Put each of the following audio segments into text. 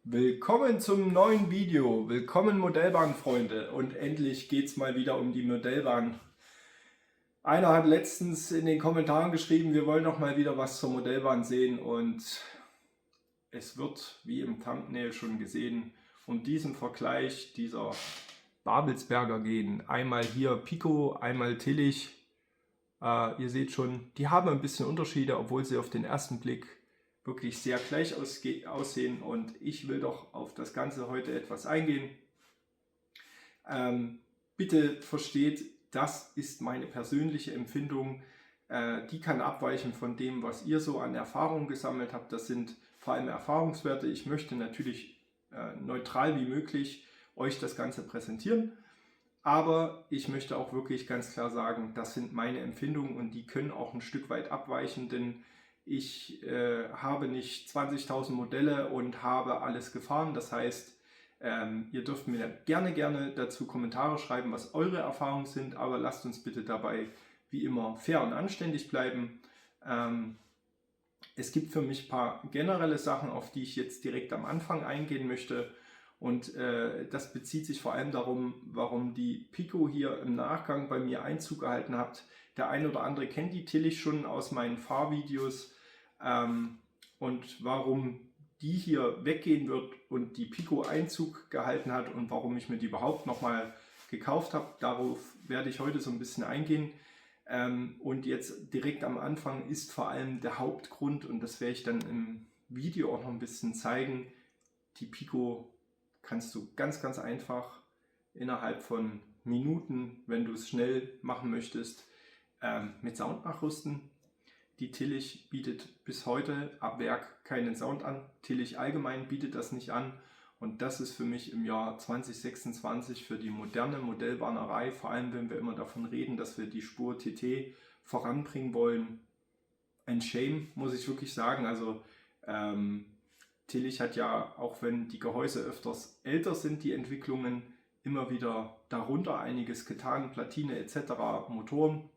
Willkommen zum neuen Video. Willkommen Modellbahnfreunde. Und endlich geht es mal wieder um die Modellbahn. Einer hat letztens in den Kommentaren geschrieben, wir wollen noch mal wieder was zur Modellbahn sehen. Und es wird, wie im Thumbnail schon gesehen, um diesen Vergleich dieser Babelsberger gehen. Einmal hier Pico, einmal Tillich. Ihr seht schon, die haben ein bisschen Unterschiede, obwohl sie auf den ersten Blick wirklich sehr gleich aussehen, und ich will doch auf das Ganze heute etwas eingehen. Bitte versteht, das ist meine persönliche Empfindung. Die kann abweichen von dem, was ihr so an Erfahrungen gesammelt habt. Das sind vor allem Erfahrungswerte. Ich möchte natürlich neutral wie möglich euch das Ganze präsentieren. Aber ich möchte auch wirklich ganz klar sagen, das sind meine Empfindungen und die können auch ein Stück weit abweichen, denn ich habe nicht 20.000 Modelle und habe alles gefahren. Das heißt, ihr dürft mir gerne dazu Kommentare schreiben, was eure Erfahrungen sind, aber lasst uns bitte dabei wie immer fair und anständig bleiben. Es gibt für mich ein paar generelle Sachen, auf die ich jetzt direkt am Anfang eingehen möchte. Und das bezieht sich vor allem darum, warum die Pico hier im Nachgang bei mir Einzug gehalten hat. Der ein oder andere kennt die Tillich schon aus meinen Fahrvideos, und warum die hier weggehen wird und die Pico Einzug gehalten hat und warum ich mir die überhaupt nochmal gekauft habe. Darauf werde ich heute so ein bisschen eingehen. Und jetzt direkt am Anfang ist vor allem der Hauptgrund, und das werde ich dann im Video auch noch ein bisschen zeigen, die Pico kannst du ganz einfach innerhalb von Minuten, wenn du es schnell machen möchtest, mit Sound nachrüsten. Die Tillich bietet bis heute ab Werk keinen Sound an. Tillich allgemein bietet das nicht an. Und das ist für mich im Jahr 2026 für die moderne Modellbahnerei, vor allem wenn wir immer davon reden, dass wir die Spur TT voranbringen wollen, ein Shame, muss ich wirklich sagen. Also Tillich hat ja, auch wenn die Gehäuse öfters älter sind, die Entwicklungen, immer wieder darunter einiges getan, Platine etc., Motoren.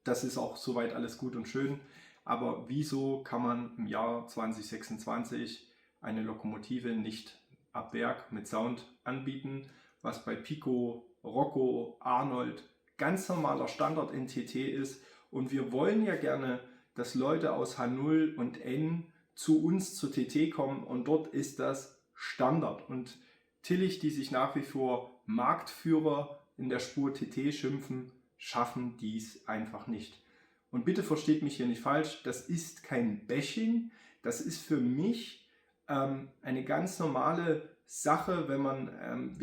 Das ist auch soweit alles gut und schön. Aber wieso kann man im Jahr 2026 eine Lokomotive nicht ab Werk mit Sound anbieten, was bei Pico, Rocco, Arnold ganz normaler Standard in TT ist? Und wir wollen ja gerne, dass Leute aus H0 und N zu uns zu TT kommen, und dort ist das Standard. Und Tillich, die sich nach wie vor Marktführer in der Spur TT schimpfen, schaffen dies einfach nicht. Und bitte versteht mich hier nicht falsch, das ist kein Bashing, das ist für mich eine ganz normale Sache, wenn man,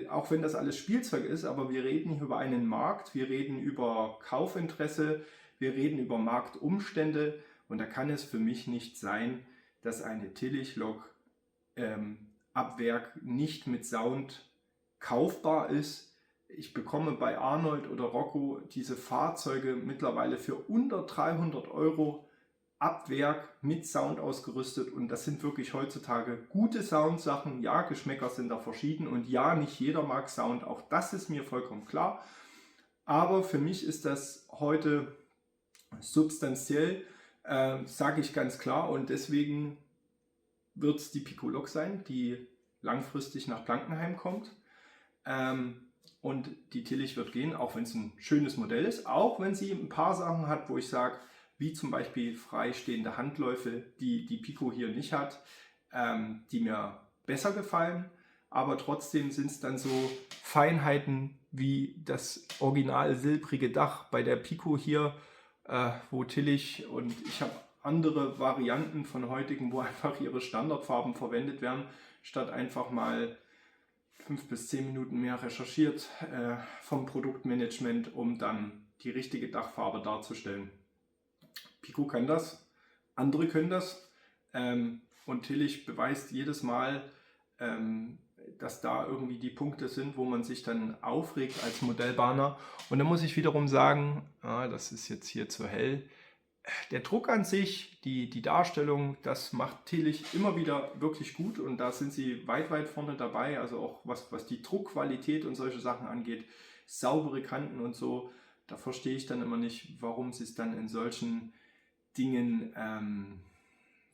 auch wenn das alles Spielzeug ist, aber wir reden hier über einen Markt, wir reden über Kaufinteresse, wir reden über Marktumstände, und da kann es für mich nicht sein, dass eine Tillich-Lok ab Werk nicht mit Sound kaufbar ist. Ich bekomme bei Arnold oder Rocco diese Fahrzeuge mittlerweile für unter 300 Euro ab Werk mit Sound ausgerüstet, und das sind wirklich heutzutage gute Soundsachen. Ja, Geschmäcker sind da verschieden und ja, nicht jeder mag Sound, auch das ist mir vollkommen klar. Aber für mich ist das heute substanziell, sage ich ganz klar, und deswegen wird es die Pico Lok sein, die langfristig nach Blankenheim kommt. Und die Tillich wird gehen, auch wenn es ein schönes Modell ist, auch wenn sie ein paar Sachen hat, wo ich sage, wie zum Beispiel freistehende Handläufe, die die Pico hier nicht hat, die mir besser gefallen. Aber trotzdem sind es dann so Feinheiten wie das original silbrige Dach bei der Pico hier, wo Tillich, und ich habe andere Varianten von heutigen, wo einfach ihre Standardfarben verwendet werden, statt einfach mal 5 bis 10 Minuten mehr recherchiert vom Produktmanagement, um dann die richtige Dachfarbe darzustellen. Pico kann das, andere können das, und Tillich beweist jedes Mal, dass da irgendwie die Punkte sind, wo man sich dann aufregt als Modellbahner. Und da muss ich wiederum sagen, das ist jetzt hier zu hell, der Druck an sich, die Darstellung, das macht Tillich immer wieder wirklich gut, und da sind sie weit vorne dabei, also auch was die Druckqualität und solche Sachen angeht, saubere Kanten und so, da verstehe ich dann immer nicht, warum sie es dann in solchen Dingen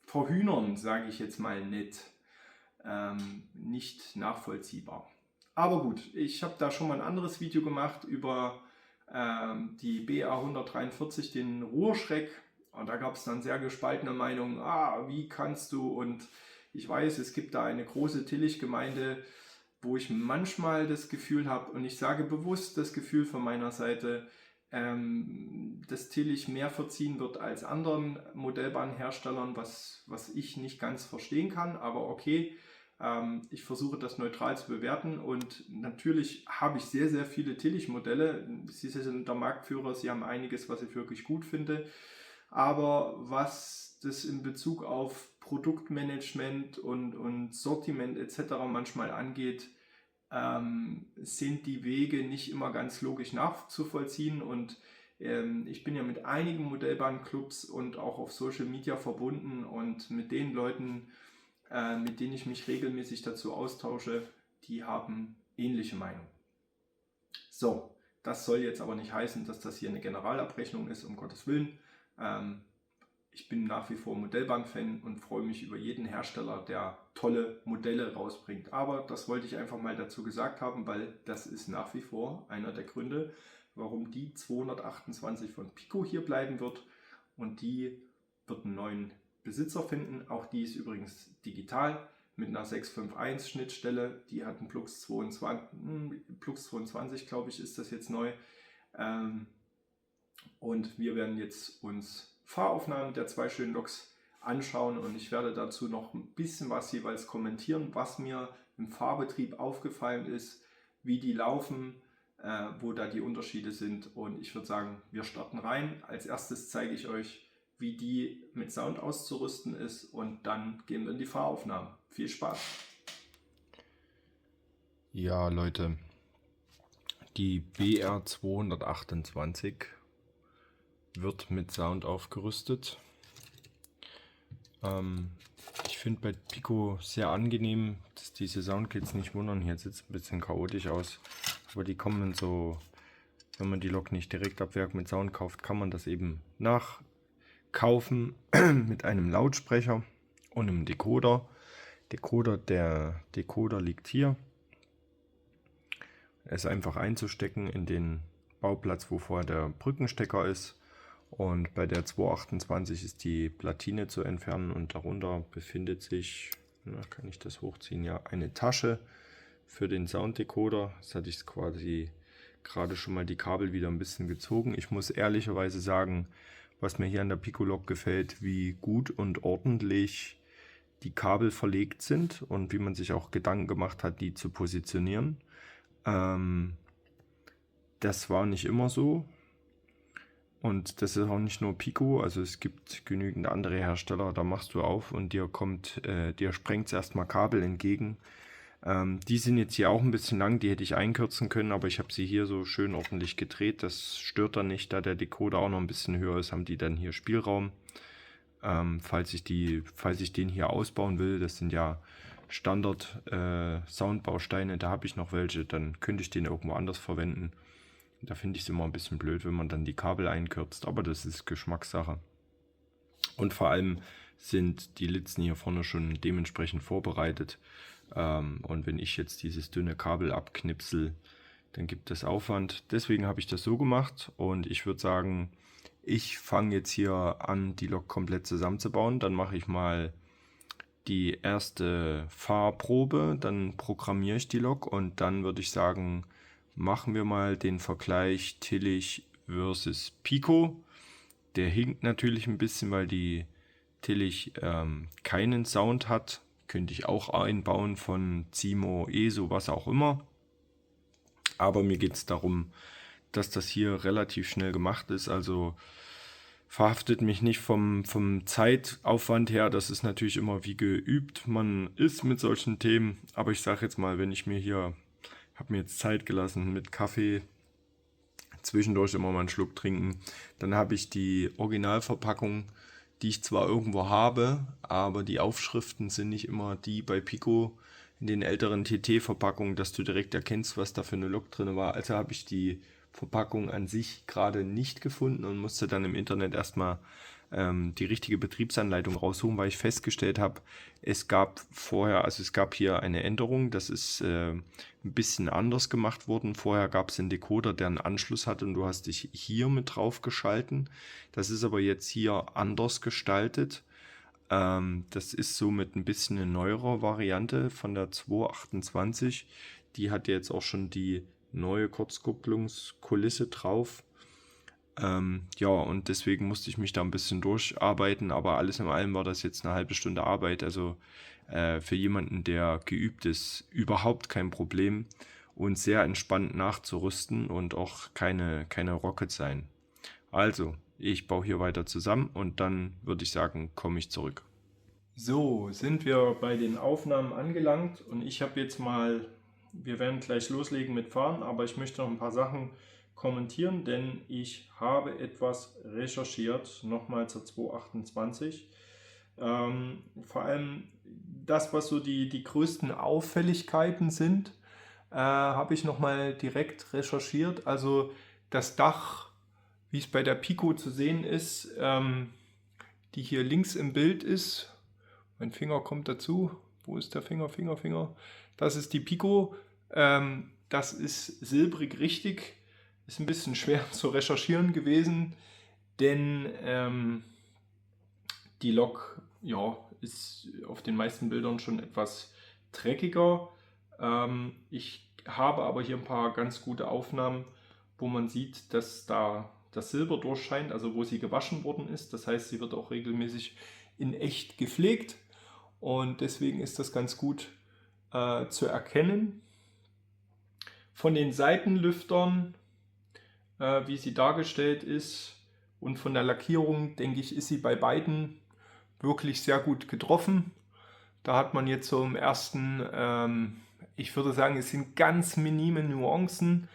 verhühnern, sage ich jetzt mal nett. nicht nachvollziehbar. Aber gut, ich habe da schon mal ein anderes Video gemacht über die BA 143, den Ruhrschreck. Und da gab es dann sehr gespaltene Meinungen. Wie kannst du? Und ich weiß, es gibt da eine große Tillich-Gemeinde, wo ich manchmal das Gefühl habe, und ich sage bewusst das Gefühl von meiner Seite, dass Tillich mehr verziehen wird als anderen Modellbahnherstellern, was ich nicht ganz verstehen kann, aber okay, ich versuche das neutral zu bewerten und natürlich habe ich sehr, sehr viele Tillich-Modelle. Sie sind der Marktführer, sie haben einiges, was ich wirklich gut finde, aber was das in Bezug auf Produktmanagement und Sortiment etc. manchmal angeht, sind die Wege nicht immer ganz logisch nachzuvollziehen und ich bin ja mit einigen Modellbahnclubs und auch auf Social Media verbunden und mit den Leuten, mit denen ich mich regelmäßig dazu austausche, die haben ähnliche Meinung. So, das soll jetzt aber nicht heißen, dass das hier eine Generalabrechnung ist, um Gottes Willen. Ich bin nach wie vor Modellbahn-Fan und freue mich über jeden Hersteller, der tolle Modelle rausbringt. Aber das wollte ich einfach mal dazu gesagt haben, weil das ist nach wie vor einer der Gründe, warum die 228 von Pico hier bleiben wird. Und die wird einen neuen Besitzer finden. Auch die ist übrigens digital mit einer 651 Schnittstelle. Die hat einen Plux 22, glaube ich, ist das jetzt neu. Und wir werden jetzt uns Fahraufnahmen der zwei schönen Loks anschauen und ich werde dazu noch ein bisschen was jeweils kommentieren, was mir im Fahrbetrieb aufgefallen ist, wie die laufen, wo da die Unterschiede sind und ich würde sagen, wir starten rein. Als erstes zeige ich euch, wie die mit Sound auszurüsten ist und dann gehen wir in die Fahraufnahmen. Viel Spaß! Ja, Leute, die BR 228 wird mit Sound aufgerüstet. Ich finde bei Pico sehr angenehm, dass diese Soundkits nicht wundern. Hier sieht es ein bisschen chaotisch aus, aber die kommen so, wenn man die Lok nicht direkt ab Werk mit Sound kauft, kann man das eben nachkaufen mit einem Lautsprecher und einem Decoder. Der Decoder liegt hier. Er ist einfach einzustecken in den Bauplatz, wo vorher der Brückenstecker ist. Und bei der 228 ist die Platine zu entfernen und darunter befindet sich, kann ich das hochziehen, ja, eine Tasche für den Sounddecoder. Das hatte ich quasi gerade schon mal die Kabel wieder ein bisschen gezogen. Ich muss ehrlicherweise sagen, was mir hier an der Pico-Lok gefällt, wie gut und ordentlich die Kabel verlegt sind und wie man sich auch Gedanken gemacht hat, die zu positionieren. Das war nicht immer so. Und das ist auch nicht nur Pico, also es gibt genügend andere Hersteller, da machst du auf und dir sprengt es erstmal Kabel entgegen. Die sind jetzt hier auch ein bisschen lang, die hätte ich einkürzen können, aber ich habe sie hier so schön ordentlich gedreht. Das stört dann nicht, da der Decoder auch noch ein bisschen höher ist, haben die dann hier Spielraum. Falls ich den hier ausbauen will, das sind ja Standard Soundbausteine, da habe ich noch welche, dann könnte ich den irgendwo anders verwenden. Da finde ich es immer ein bisschen blöd, wenn man dann die Kabel einkürzt, aber das ist Geschmackssache. Und vor allem sind die Litzen hier vorne schon dementsprechend vorbereitet. Und wenn ich jetzt dieses dünne Kabel abknipsel, dann gibt es Aufwand. Deswegen habe ich das so gemacht und ich würde sagen, ich fange jetzt hier an, die Lok komplett zusammenzubauen. Dann mache ich mal die erste Fahrprobe, dann programmiere ich die Lok und dann würde ich sagen, machen wir mal den Vergleich Tillich versus Pico. Der hinkt natürlich ein bisschen, weil die Tillich keinen Sound hat. Könnte ich auch einbauen von Zimo, ESO, was auch immer. Aber mir geht es darum, dass das hier relativ schnell gemacht ist. Also verhaftet mich nicht vom Zeitaufwand her. Das ist natürlich immer wie geübt. Man ist mit solchen Themen. Aber ich sage jetzt mal, wenn ich habe mir jetzt Zeit gelassen mit Kaffee, zwischendurch immer mal einen Schluck trinken, dann habe ich die Originalverpackung, die ich zwar irgendwo habe, aber die Aufschriften sind nicht immer die bei Pico in den älteren TT-Verpackungen, dass du direkt erkennst, was da für eine Lok drin war. Also habe ich die Verpackung an sich gerade nicht gefunden und musste dann im Internet erstmal die richtige Betriebsanleitung raussuchen, weil ich festgestellt habe, es gab hier eine Änderung, das ist ein bisschen anders gemacht worden. Vorher gab es einen Decoder, der einen Anschluss hatte und du hast dich hier mit drauf geschalten. Das ist aber jetzt hier anders gestaltet. Das ist somit ein bisschen eine neuere Variante von der 228. Die hat jetzt auch schon die neue Kurzkupplungskulisse drauf. Ja, und deswegen musste ich mich da ein bisschen durcharbeiten, aber alles in allem war das jetzt eine halbe Stunde Arbeit. Also für jemanden, der geübt ist, überhaupt kein Problem und sehr entspannt nachzurüsten und auch keine Rocket sein. Also, ich baue hier weiter zusammen und dann würde ich sagen, komme ich zurück. So, sind wir bei den Aufnahmen angelangt und ich habe jetzt mal, wir werden gleich loslegen mit Fahren, aber ich möchte noch ein paar Sachen kommentieren, denn ich habe etwas recherchiert, nochmal zur 228. Vor allem das, was so die größten Auffälligkeiten sind, habe ich nochmal direkt recherchiert. Also das Dach, wie es bei der Pico zu sehen ist, die hier links im Bild ist. Mein Finger kommt dazu. Wo ist der Finger? Finger. Das ist die Pico. Das ist silbrig richtig. Ist ein bisschen schwer zu recherchieren gewesen, denn die Lok ist auf den meisten Bildern schon etwas dreckiger. Ich habe aber hier ein paar ganz gute Aufnahmen, wo man sieht, dass da das Silber durchscheint, also wo sie gewaschen worden ist. Das heißt, sie wird auch regelmäßig in echt gepflegt und deswegen ist das ganz gut zu erkennen. Von den Seitenlüftern, wie sie dargestellt ist und von der Lackierung, denke ich, ist sie bei beiden wirklich sehr gut getroffen. Da hat man jetzt so im ersten, ich würde sagen, es sind ganz minime Nuancen,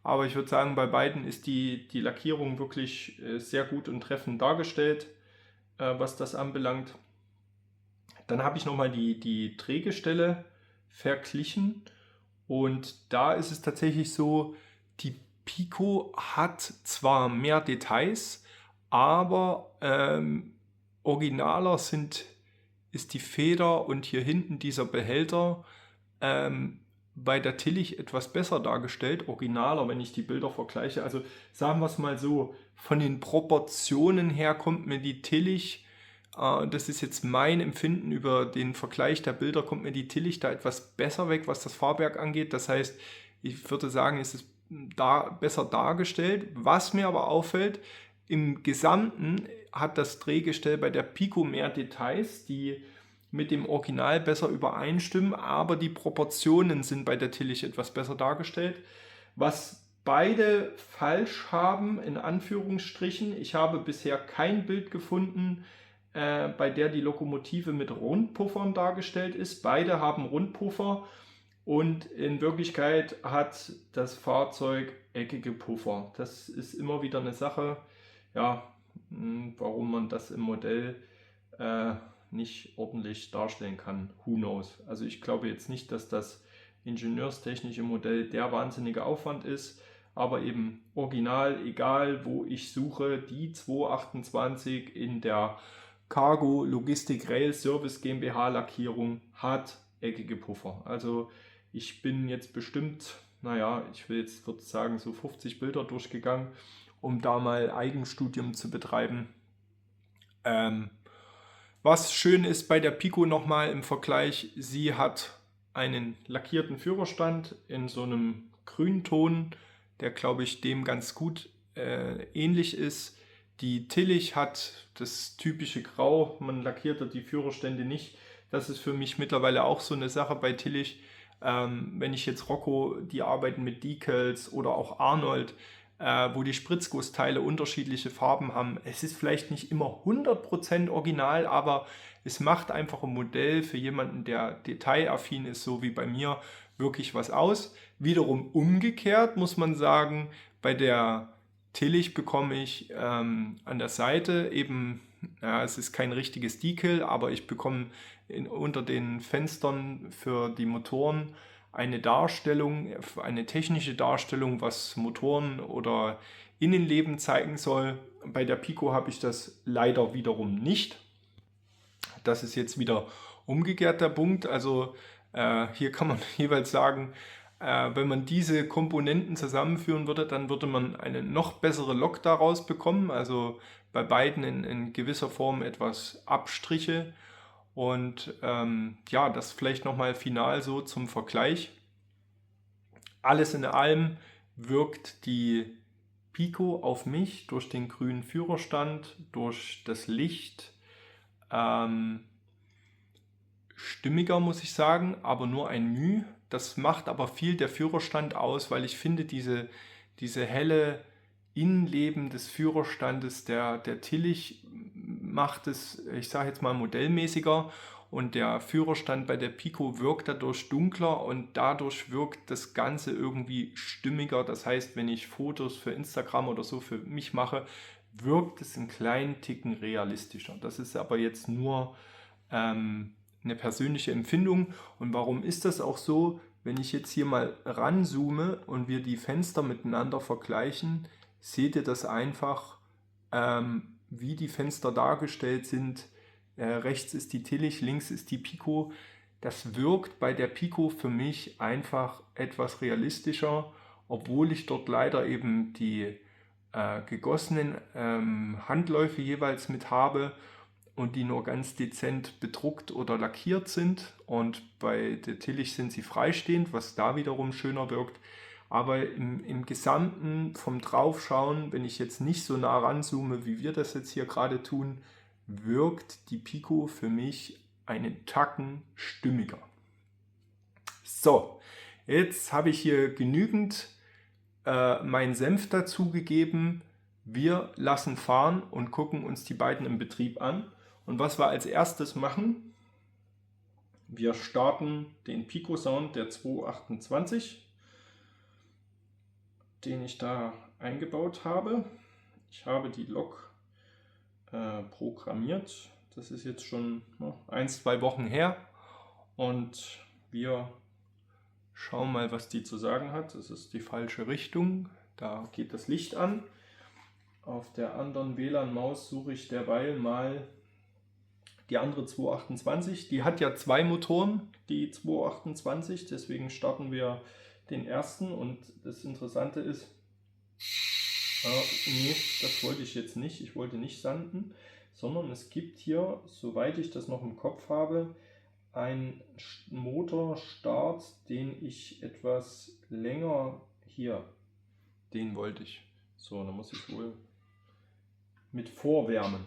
aber ich würde sagen, bei beiden ist die Lackierung wirklich sehr gut und treffend dargestellt, was das anbelangt. Dann habe ich nochmal die Drehgestelle verglichen und da ist es tatsächlich so, die Pico hat zwar mehr Details, aber originaler ist die Feder und hier hinten dieser Behälter bei der Tillich etwas besser dargestellt, originaler, wenn ich die Bilder vergleiche. Also sagen wir es mal so, von den Proportionen her kommt mir die Tillich, das ist jetzt mein Empfinden über den Vergleich der Bilder, kommt mir die Tillich da etwas besser weg, was das Fahrwerk angeht. Das heißt, ich würde sagen, es ist da besser dargestellt. Was mir aber auffällt, im Gesamten hat das Drehgestell bei der Pico mehr Details, die mit dem Original besser übereinstimmen, aber die Proportionen sind bei der Tillich etwas besser dargestellt. Was beide falsch haben, in Anführungsstrichen, ich habe bisher kein Bild gefunden, bei der die Lokomotive mit Rundpuffern dargestellt ist. Beide haben Rundpuffer und in Wirklichkeit hat das Fahrzeug eckige Puffer. Das ist immer wieder eine Sache, ja, warum man das im Modell nicht ordentlich darstellen kann. Who knows? Also ich glaube jetzt nicht, dass das ingenieurstechnische Modell der wahnsinnige Aufwand ist, aber eben original, egal wo ich suche, die 228 in der Cargo Logistik Rail Service GmbH Lackierung hat eckige Puffer. Also ich bin jetzt bestimmt, ich würde sagen, so 50 Bilder durchgegangen, um da mal Eigenstudium zu betreiben. Was schön ist bei der Pico nochmal im Vergleich, sie hat einen lackierten Führerstand in so einem Grünton, der glaube ich dem ganz gut ähnlich ist. Die Tillich hat das typische Grau, man lackiert die Führerstände nicht. Das ist für mich mittlerweile auch so eine Sache bei Tillich. Wenn ich jetzt Rocco, die arbeiten mit Decals oder auch Arnold, wo die Spritzgussteile unterschiedliche Farben haben. Es ist vielleicht nicht immer 100% original, aber es macht einfach ein Modell für jemanden, der detailaffin ist, so wie bei mir, wirklich was aus. Wiederum umgekehrt muss man sagen, bei der Tillich bekomme ich an der Seite eben, es ist kein richtiges Decal, aber ich bekomme unter den Fenstern für die Motoren eine Darstellung, eine technische Darstellung, was Motoren oder Innenleben zeigen soll, Bei der Pico habe ich das leider wiederum nicht. Das ist jetzt wieder umgekehrt der Punkt. Also hier kann man jeweils sagen, wenn man diese Komponenten zusammenführen würde, dann würde man eine noch bessere Lok daraus bekommen. Also bei beiden in gewisser Form etwas Abstriche. Und ja, das vielleicht nochmal final so zum Vergleich. Alles in allem wirkt die Pico auf mich durch den grünen Führerstand, durch das Licht stimmiger, muss ich sagen, aber nur ein Müh. Das macht aber viel der Führerstand aus, weil ich finde, diese helle Innenleben des Führerstandes, der Tillich macht es, ich sage jetzt mal, modellmäßiger, und der Führerstand bei der Pico wirkt dadurch dunkler und dadurch wirkt das Ganze irgendwie stimmiger. Das heißt, wenn ich Fotos für Instagram oder so für mich mache, wirkt es einen kleinen Ticken realistischer. Das ist aber jetzt nur eine persönliche Empfindung. Und warum ist das auch so? Wenn ich jetzt hier mal ranzoome und wir die Fenster miteinander vergleichen, seht ihr das einfach, wie die Fenster dargestellt sind. Rechts ist die Tillich, links ist die Pico. Das wirkt bei der Pico für mich einfach etwas realistischer, obwohl ich dort leider eben die gegossenen Handläufe jeweils mit habe und die nur ganz dezent bedruckt oder lackiert sind. Und bei der Tillich sind sie freistehend, was da wiederum schöner wirkt. Aber im Gesamten vom Draufschauen, wenn ich jetzt nicht so nah ranzoome, wie wir das jetzt hier gerade tun, wirkt die Pico für mich einen Tacken stimmiger. So, jetzt habe ich hier genügend meinen Senf dazugegeben. Wir lassen fahren und gucken uns die beiden im Betrieb an. Und was wir als erstes machen, wir starten den Pico Sound der 228, den ich da eingebaut habe. Ich habe die Lok programmiert. Das ist jetzt schon 1-2 Wochen her. Und wir schauen mal, was die zu sagen hat. Das ist die falsche Richtung. Da geht das Licht an. Auf der anderen WLAN-Maus suche ich derweil mal die andere 228. Die hat ja 2 Motoren, die 228. Deswegen starten wir den ersten. Und das Interessante ist, nee, das wollte ich jetzt nicht. Ich wollte nicht sanden, sondern es gibt hier, soweit ich das noch im Kopf habe, einen Motorstart, den ich etwas länger hier, den wollte ich. So, dann muss ich wohl mit vorwärmen.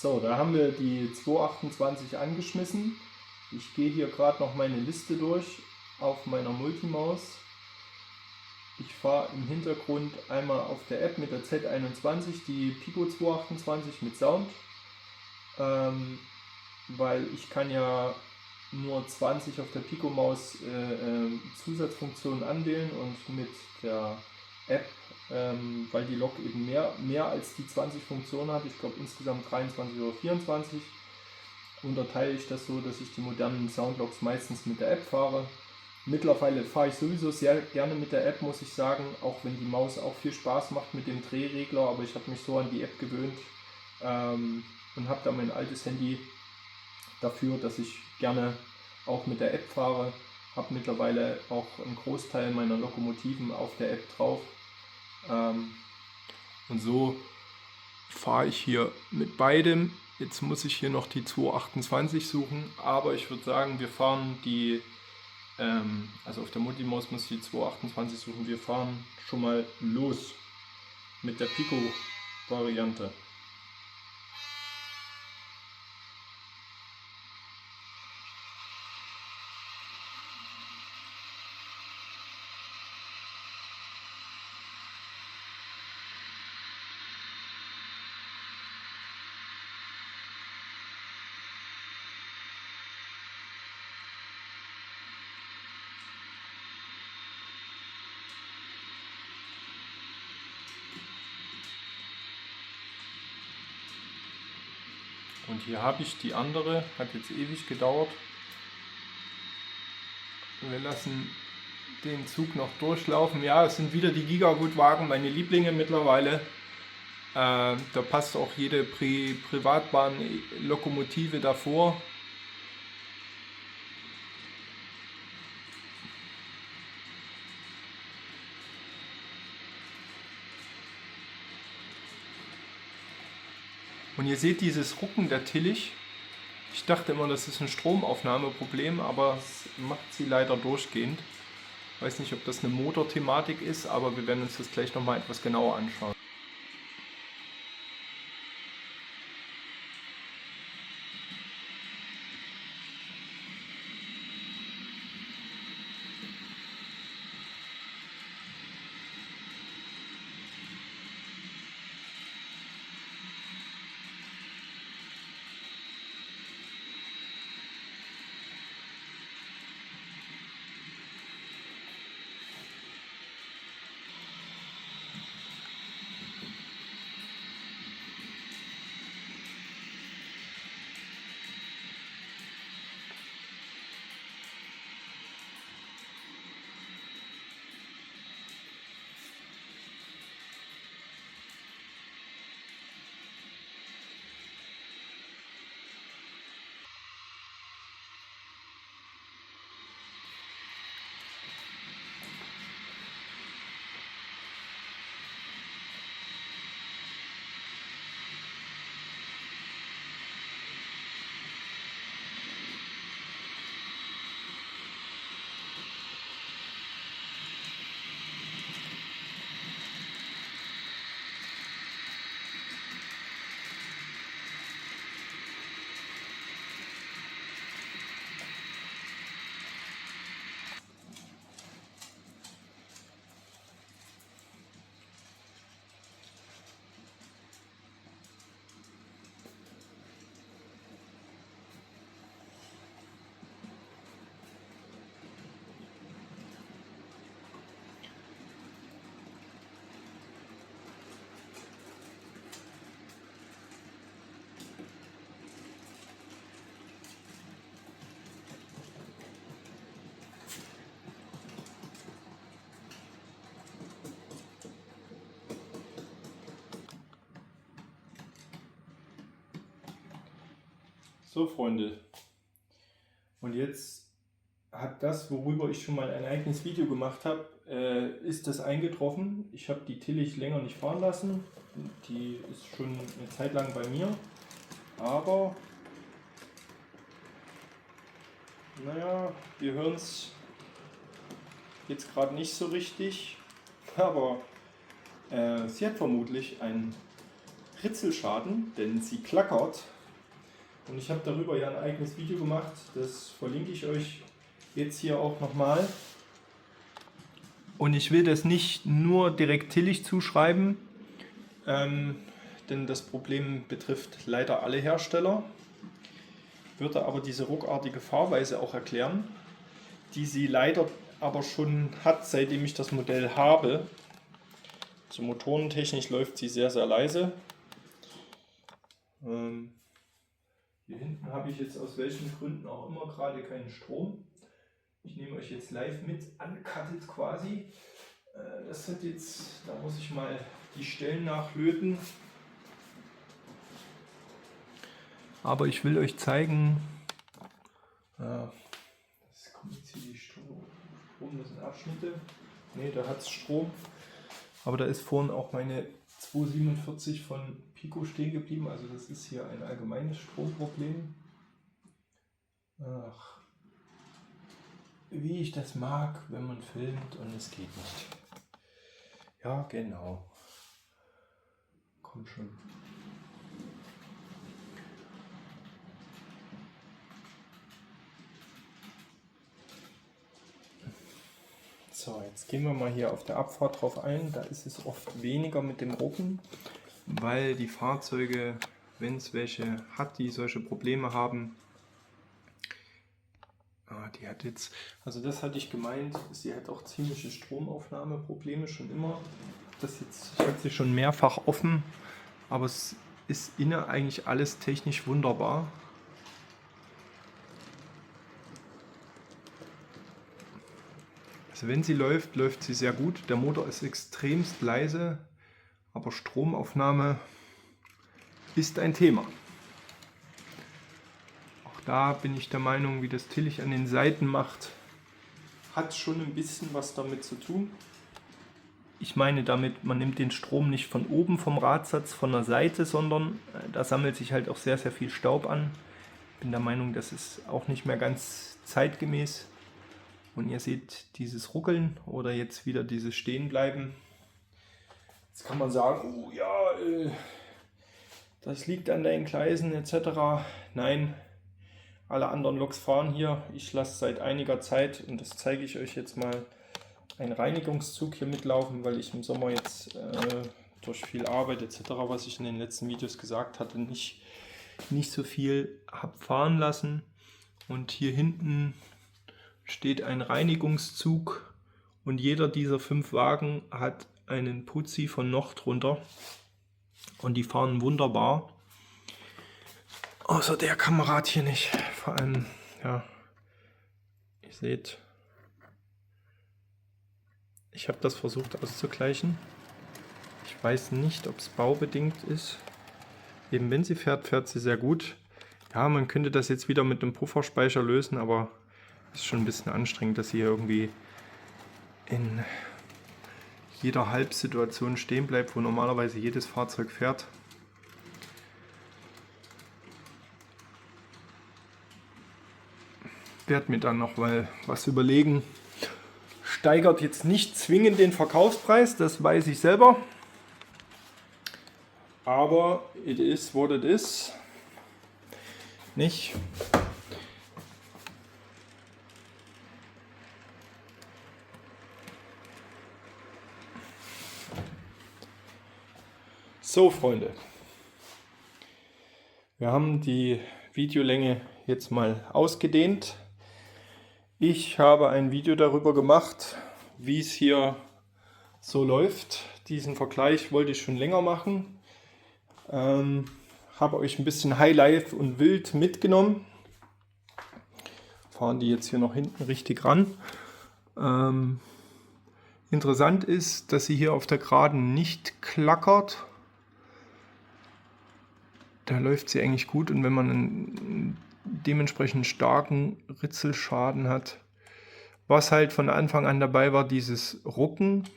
So, da haben wir die 228 angeschmissen. Ich gehe hier gerade noch meine Liste durch auf meiner Multimaus. Ich fahre im Hintergrund einmal auf der App mit der Z21 die Pico 228 mit Sound, weil ich kann ja nur 20 auf der Pico Maus Zusatzfunktionen anwählen und mit der App, weil die Lok eben mehr als die 20 Funktionen hat, ich glaube insgesamt 23 oder 24, unterteile ich das so, dass ich die modernen Soundloks meistens mit der App fahre. Mittlerweile fahre ich sowieso sehr gerne mit der App, muss ich sagen, auch wenn die Maus auch viel Spaß macht mit dem Drehregler, aber ich habe mich so an die App gewöhnt und habe da mein altes Handy dafür, dass ich gerne auch mit der App fahre. Habe mittlerweile auch einen Großteil meiner Lokomotiven auf der App drauf. Und so fahre ich hier mit beidem. Jetzt muss ich hier noch die 228 suchen, aber ich würde sagen, wir fahren die, also auf der Multimaus muss ich die 228 suchen. Wir fahren schon mal los mit der Pico-Variante. Und hier habe ich die andere, hat jetzt ewig gedauert. Wir lassen den Zug noch durchlaufen. Ja, es sind wieder die Gigagutwagen, meine Lieblinge mittlerweile. Da passt auch jede Privatbahn-Lokomotive davor. Und ihr seht dieses Rucken der Tillich. Ich dachte immer, das ist ein Stromaufnahmeproblem, aber es macht sie leider durchgehend. Ich weiß nicht, ob das eine Motorthematik ist, aber wir werden uns das gleich nochmal etwas genauer anschauen. So Freunde, und jetzt hat das, worüber ich schon mal ein eigenes Video gemacht habe, ist das eingetroffen. Ich habe die Tillich länger nicht fahren lassen, die ist schon eine Zeit lang bei mir, aber naja, wir hören es jetzt gerade nicht so richtig, aber sie hat vermutlich einen Ritzelschaden, denn sie klackert. Und ich habe darüber ja ein eigenes Video gemacht, das verlinke ich euch jetzt hier auch nochmal. Und ich will das nicht nur direkt Tillich zuschreiben, denn das Problem betrifft leider alle Hersteller. Würde aber diese ruckartige Fahrweise auch erklären, die sie leider aber schon hat, seitdem ich das Modell habe. So motorentechnisch läuft sie sehr, sehr leise. Hier hinten habe ich jetzt aus welchen Gründen auch immer gerade keinen Strom. Ich nehme euch jetzt live mit, uncutted quasi. Das hat jetzt, da muss ich mal die Stellen nachlöten. Aber ich will euch zeigen, das kommt jetzt hier die Strom, das sind Abschnitte. Ne, da hat es Strom. Aber da ist vorhin auch meine 247 von Pico stehen geblieben, also das ist hier ein allgemeines Stromproblem. Ach, wie ich das mag, wenn man filmt und es geht nicht. Ja, genau. Kommt schon. So, jetzt gehen wir mal hier auf der Abfahrt drauf ein. Da ist es oft weniger mit dem Rucken, weil die Fahrzeuge, wenn es welche hat, die solche Probleme haben, die hat jetzt, also das hatte ich gemeint, sie hat auch ziemliche Stromaufnahmeprobleme schon immer. Ich habe sie schon mehrfach offen, aber es ist innen eigentlich alles technisch wunderbar. Also wenn sie läuft, läuft sie sehr gut. Der Motor ist extremst leise, aber Stromaufnahme ist ein Thema. Auch da bin ich der Meinung, wie das Tillich an den Seiten macht, hat schon ein bisschen was damit zu tun. Ich meine damit, man nimmt den Strom nicht von oben vom Radsatz, von der Seite, sondern da sammelt sich halt auch sehr, sehr viel Staub an. Ich bin der Meinung, das ist auch nicht mehr ganz zeitgemäß. Und ihr seht dieses Ruckeln oder jetzt wieder dieses Stehenbleiben. Jetzt kann man sagen, oh ja, das liegt an den Gleisen etc. Nein, alle anderen Loks fahren hier. Ich lasse seit einiger Zeit, und das zeige ich euch jetzt mal, einen Reinigungszug hier mitlaufen, weil ich im Sommer jetzt durch viel Arbeit etc., was ich in den letzten Videos gesagt hatte, nicht so viel habe fahren lassen. Und hier hinten steht ein Reinigungszug und jeder dieser 5 Wagen hat einen Putzi von noch drunter und die fahren wunderbar. Außer der Kamerad hier nicht. Vor allem, ja, ihr seht, ich habe das versucht auszugleichen. Ich weiß nicht, ob es baubedingt ist. Eben wenn sie fährt, fährt sie sehr gut. Ja, man könnte das jetzt wieder mit einem Pufferspeicher lösen, aber ist schon ein bisschen anstrengend, dass sie hier irgendwie in jeder Halbsituation stehen bleibt, wo normalerweise jedes Fahrzeug fährt. Ich werde mir dann noch mal was überlegen. Steigert jetzt nicht zwingend den Verkaufspreis, das weiß ich selber. Aber it is what it is. Nicht? So, Freunde, wir haben die Videolänge jetzt mal ausgedehnt. Ich habe ein Video darüber gemacht, wie es hier so läuft. Diesen Vergleich wollte ich schon länger machen. Habe euch ein bisschen Highlife und Wild mitgenommen. Fahren die jetzt hier noch hinten richtig ran. Interessant ist, dass sie hier auf der Geraden nicht klackert. Da läuft sie eigentlich gut, und wenn man einen dementsprechend starken Ritzelschaden hat, was halt von Anfang an dabei war, dieses Rucken,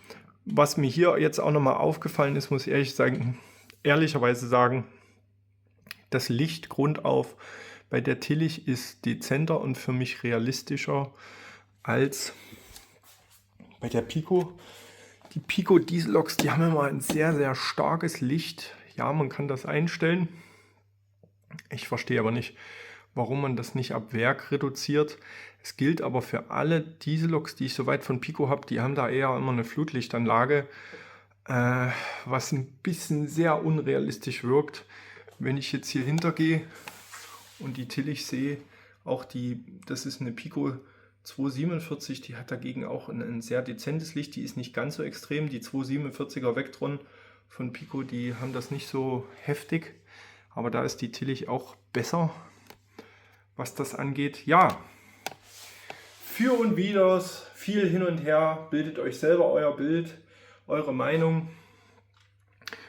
was mir hier jetzt auch nochmal aufgefallen ist, muss ich ehrlicherweise sagen, das Licht grundauf bei der Tillich ist dezenter und für mich realistischer als bei der Pico. Die Pico Dieselloks, die haben immer ein sehr, sehr starkes Licht. Ja, man kann das einstellen. Ich verstehe aber nicht, warum man das nicht ab Werk reduziert. Es gilt aber für alle Dieselloks, die ich soweit von Pico habe, die haben da eher immer eine Flutlichtanlage, was ein bisschen sehr unrealistisch wirkt. Wenn ich jetzt hier hinter gehe und die Tillich sehe, auch das ist eine Pico 247, die hat dagegen auch ein sehr dezentes Licht, die ist nicht ganz so extrem. Die 247er Vectron von Pico, die haben das nicht so heftig. Aber da ist die Tillich auch besser, was das angeht. Ja, für und widers, viel hin und her, bildet euch selber euer Bild, eure Meinung.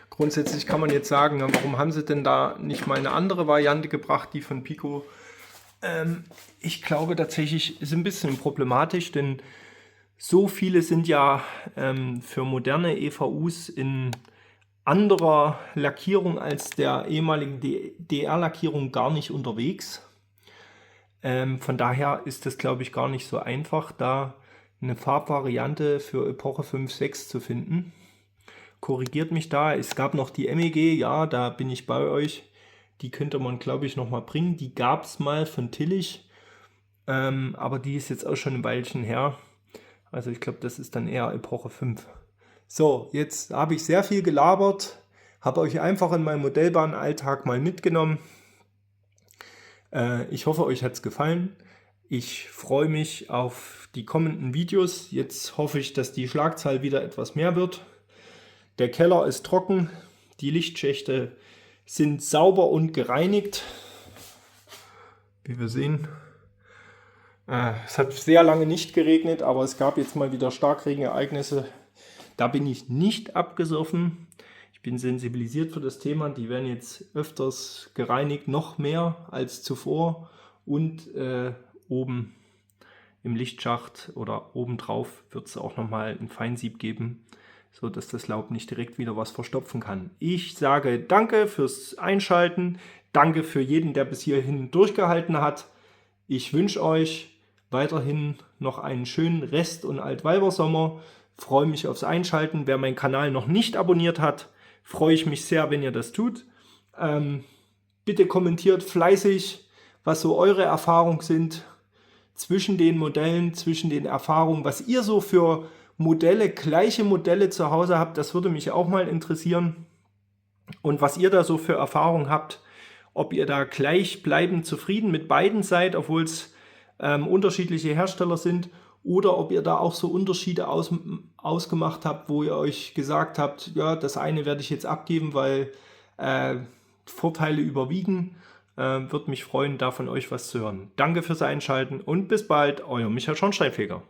Grundsätzlich kann man jetzt sagen, warum haben sie denn da nicht mal eine andere Variante gebracht, die von Pico? Ich glaube tatsächlich, ist ein bisschen problematisch, denn so viele sind ja für moderne EVUs in anderer Lackierung als der ehemaligen DR-Lackierung gar nicht unterwegs. Von daher ist das, glaube ich, gar nicht so einfach, da eine Farbvariante für Epoche 5.6 zu finden. Korrigiert mich da, es gab noch die MEG, ja, da bin ich bei euch. Die könnte man, glaube ich, noch mal bringen. Die gab es mal von Tillich, aber die ist jetzt auch schon ein Weilchen her. Also ich glaube, das ist dann eher Epoche 5. So, jetzt habe ich sehr viel gelabert, habe euch einfach in meinen Modellbahnalltag mal mitgenommen. Ich hoffe, euch hat es gefallen. Ich freue mich auf die kommenden Videos. Jetzt hoffe ich, dass die Schlagzahl wieder etwas mehr wird. Der Keller ist trocken, die Lichtschächte sind sauber und gereinigt. Wie wir sehen, es hat sehr lange nicht geregnet, aber es gab jetzt mal wieder Starkregenereignisse. Da bin ich nicht abgesoffen. Ich bin sensibilisiert für das Thema. Die werden jetzt öfters gereinigt, noch mehr als zuvor. Und oben im Lichtschacht oder obendrauf wird es auch nochmal ein Feinsieb geben, sodass das Laub nicht direkt wieder was verstopfen kann. Ich sage danke fürs Einschalten. Danke für jeden, der bis hierhin durchgehalten hat. Ich wünsche euch weiterhin noch einen schönen Rest- und Altweibersommer. Freue mich aufs Einschalten. Wer meinen Kanal noch nicht abonniert hat, freue ich mich sehr, wenn ihr das tut. Bitte kommentiert fleißig, was so eure Erfahrungen sind zwischen den Modellen, zwischen den Erfahrungen, was ihr so für Modelle, gleiche Modelle zu Hause habt. Das würde mich auch mal interessieren. Und was ihr da so für Erfahrungen habt, ob ihr da gleichbleibend zufrieden mit beiden seid, obwohl es unterschiedliche Hersteller sind, oder ob ihr da auch so Unterschiede ausgemacht habt, wo ihr euch gesagt habt, ja, das eine werde ich jetzt abgeben, weil Vorteile überwiegen. Würde mich freuen, da von euch was zu hören. Danke fürs Einschalten und bis bald, euer Michael Schornsteinfeger.